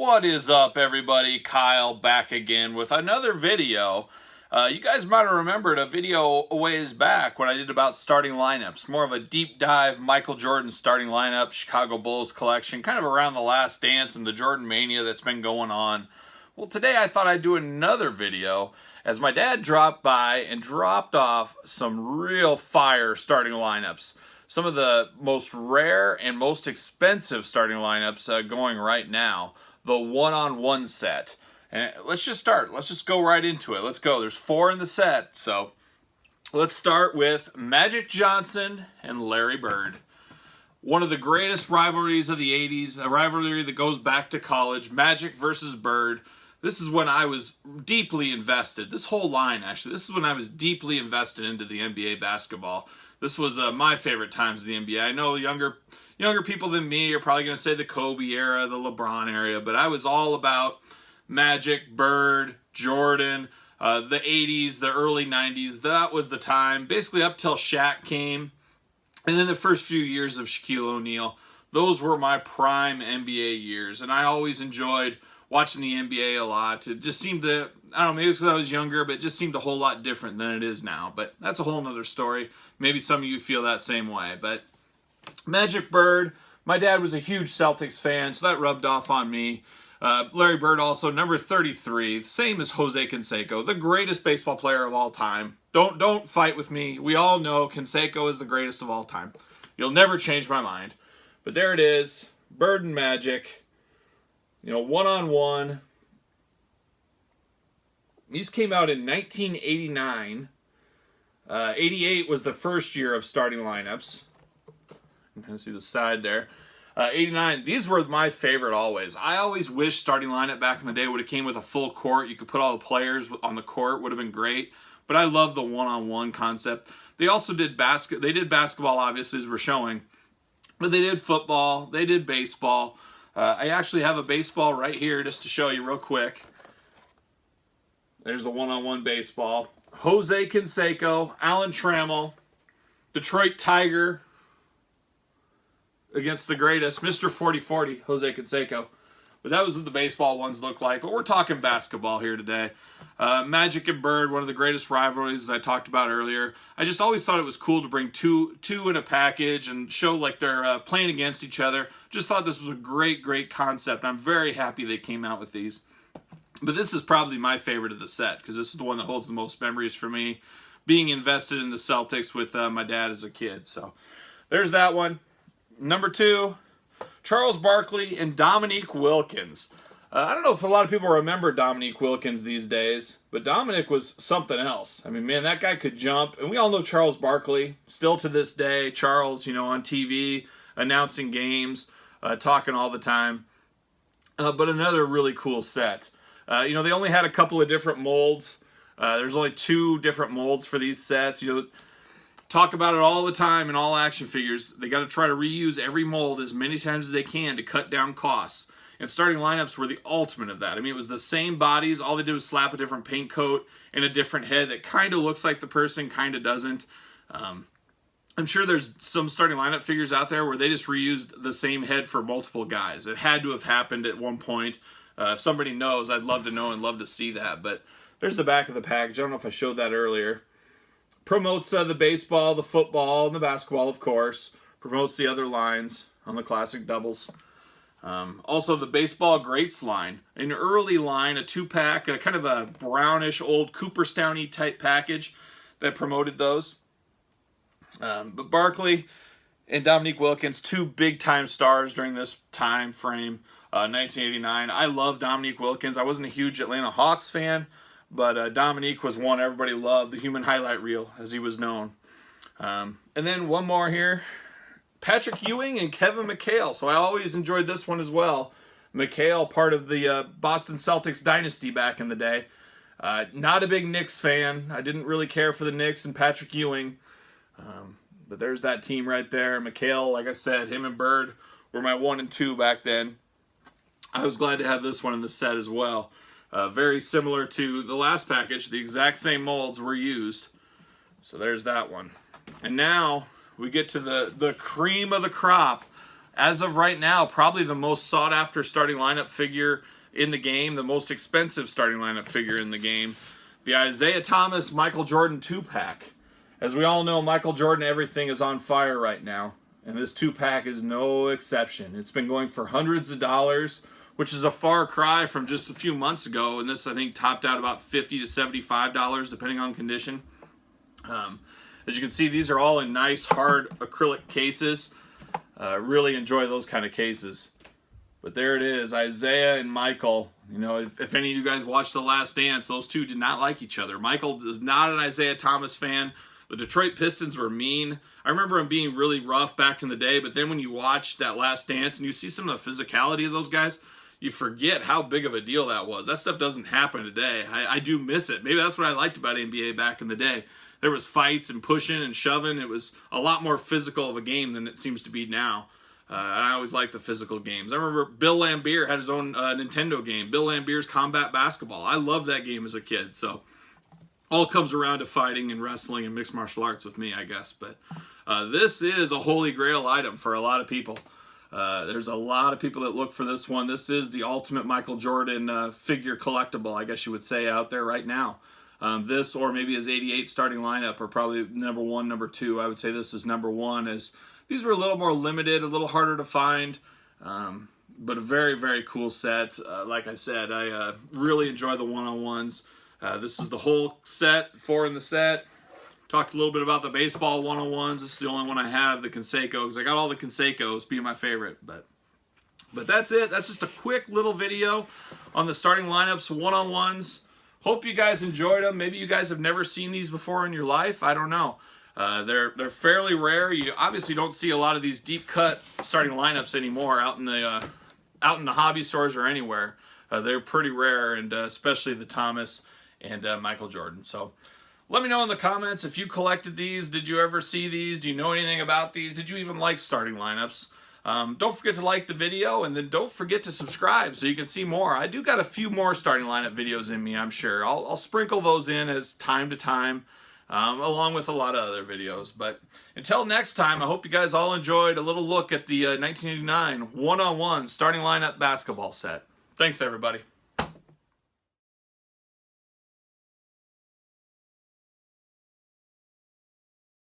What is up, everybody? Kyle back again with another video. You guys might have remembered a video a ways back when I did about starting lineups. More of a deep dive Michael Jordan starting lineup, Chicago Bulls collection, kind of around the last dance and the Jordan mania that's been going on. Well, today I thought I'd do another video as my dad dropped by and dropped off some real fire starting lineups. Some of the most rare and most expensive starting lineups going right now. The one-on-one set. And let's just start. Let's just go right into it. Let's go. There's 4 in the set. So let's start with Magic Johnson and Larry Bird. One of the greatest rivalries of the 80s. A rivalry that goes back to college. Magic versus Bird. This is when I was deeply invested. This whole line, actually. This is when I was deeply invested into the NBA basketball. This was my favorite times of the NBA. I know younger people than me are probably going to say the Kobe era, the LeBron era, but I was all about Magic, Bird, Jordan, the 80s, the early 90s. That was the time, basically up till Shaq came, and then the first few years of Shaquille O'Neal. Those were my prime NBA years, and I always enjoyed watching the NBA a lot. It just seemed to, I don't know, maybe it's because I was younger, but it just seemed a whole lot different than it is now. But that's a whole nother story. Maybe some of you feel that same way, but Magic, Bird, my dad was a huge Celtics fan, so that rubbed off on me. Larry Bird also, number 33, same as Jose Canseco, the greatest baseball player of all time. Don't fight with me. We all know Canseco is the greatest of all time. You'll never change my mind. But there it is, Bird and Magic, you know, one-on-one. These came out in 1989. 88 was the first year of starting lineups. You can see the side there. 89, these were my favorite always. I always wish starting lineup back in the day would have came with a full court. You could put all the players on the court, would have been great. But I love the one-on-one concept. They also did basketball, obviously, as we're showing. But they did football, they did baseball. I actually have a baseball right here just to show you real quick. There's the one-on-one baseball. Jose Canseco, Alan Trammell, Detroit Tiger against the greatest, Mr. 40-40, Jose Canseco. But that was what the baseball ones look like. But we're talking basketball here today. Magic and Bird, one of the greatest rivalries, as I talked about earlier. I just always thought it was cool to bring two in a package and show like they're playing against each other. Just thought this was a great concept. I'm very happy they came out with these. But this is probably my favorite of the set because this is the one that holds the most memories for me, being invested in the Celtics with my dad as a kid. So there's that one. Number 2, Charles Barkley and Dominique Wilkins. I don't know if a lot of people remember Dominique Wilkins these days, but Dominic was something else. I mean, man, that guy could jump. And we all know Charles Barkley. Still to this day, Charles, you know, on TV, announcing games, talking all the time. But another really cool set. You know, they only had a couple of different molds. There's only 2 different molds for these sets. You know, talk about it all the time in all action figures. They got to try to reuse every mold as many times as they can to cut down costs. And starting lineups were the ultimate of that. I mean, it was the same bodies. All they did was slap a different paint coat and a different head that kind of looks like the person, kind of doesn't. I'm sure there's some starting lineup figures out there where they just reused the same head for multiple guys. It had to have happened at one point. If somebody knows, I'd love to know and love to see that. But there's the back of the package. I don't know if I showed that earlier. Promotes the baseball, the football, and the basketball, of course. Promotes the other lines on the classic doubles. Also, the baseball greats line. An early line, a 2-pack, kind of a brownish, old Cooperstown-y type package that promoted those. But Barkley and Dominique Wilkins, 2 big-time stars during this time frame, 1989. I love Dominique Wilkins. I wasn't a huge Atlanta Hawks fan, but Dominique was one everybody loved, the human highlight reel, as he was known. And then one more here. Patrick Ewing and Kevin McHale. So I always enjoyed this one as well. McHale, part of the Boston Celtics dynasty back in the day. Not a big Knicks fan. I didn't really care for the Knicks and Patrick Ewing. But there's that team right there. McHale, like I said, him and Bird were my 1 and 2 back then. I was glad to have this one in the set as well. Very similar to the last package. The exact same molds were used. So there's that one. And now we get to the cream of the crop. As of right now, probably the most sought after starting lineup figure in the game, the most expensive starting lineup figure in the game, the Isaiah Thomas Michael Jordan 2-pack. As we all know, Michael Jordan, everything is on fire right now, and this 2-pack is no exception. It's been going for hundreds of dollars, which is a far cry from just a few months ago, and this, I think, topped out about $50 to $75, depending on condition. As you can see, these are all in nice, hard acrylic cases. Really enjoy those kind of cases. But there it is, Isaiah and Michael. You know, if any of you guys watched The Last Dance, those two did not like each other. Michael is not an Isaiah Thomas fan. The Detroit Pistons were mean. I remember them being really rough back in the day, but then when you watch That Last Dance and you see some of the physicality of those guys, you forget how big of a deal that was. That stuff doesn't happen today. I do miss it. Maybe that's what I liked about NBA back in the day. There was fights and pushing and shoving. It was a lot more physical of a game than it seems to be now. And I always liked the physical games. I remember Bill Laimbeer had his own Nintendo game, Bill Laimbeer's Combat Basketball. I loved that game as a kid. So all comes around to fighting and wrestling and mixed martial arts with me, I guess. But this is a holy grail item for a lot of people. There's a lot of people that look for this one. This is the ultimate Michael Jordan figure collectible, I guess you would say, out there right now. This or maybe his 88 starting lineup are probably number 1, number 2. I would say this is number 1, as these were a little more limited, a little harder to find, but a very, very cool set. Like I said, I really enjoy the one-on-ones. This is the whole set, 4 in the set. Talked a little bit about the baseball one-on-ones. This is the only one I have, the Canseco, because I got all the Canseco's being my favorite. But that's it. That's just a quick little video on the starting lineups, one-on-ones. Hope you guys enjoyed them. Maybe you guys have never seen these before in your life. I don't know. They're fairly rare. You obviously don't see a lot of these deep cut starting lineups anymore out in the hobby stores or anywhere. They're pretty rare, and especially the Thomas and Michael Jordan. So let me know in the comments if you collected these. Did you ever see these? Do you know anything about these? Did you even like starting lineups? Don't forget to like the video, and then don't forget to subscribe so you can see more. I do got a few more starting lineup videos in me, I'm sure. I'll sprinkle those in as time to time, along with a lot of other videos. But until next time, I hope you guys all enjoyed a little look at the 1989 one-on-one starting lineup basketball set. Thanks, everybody.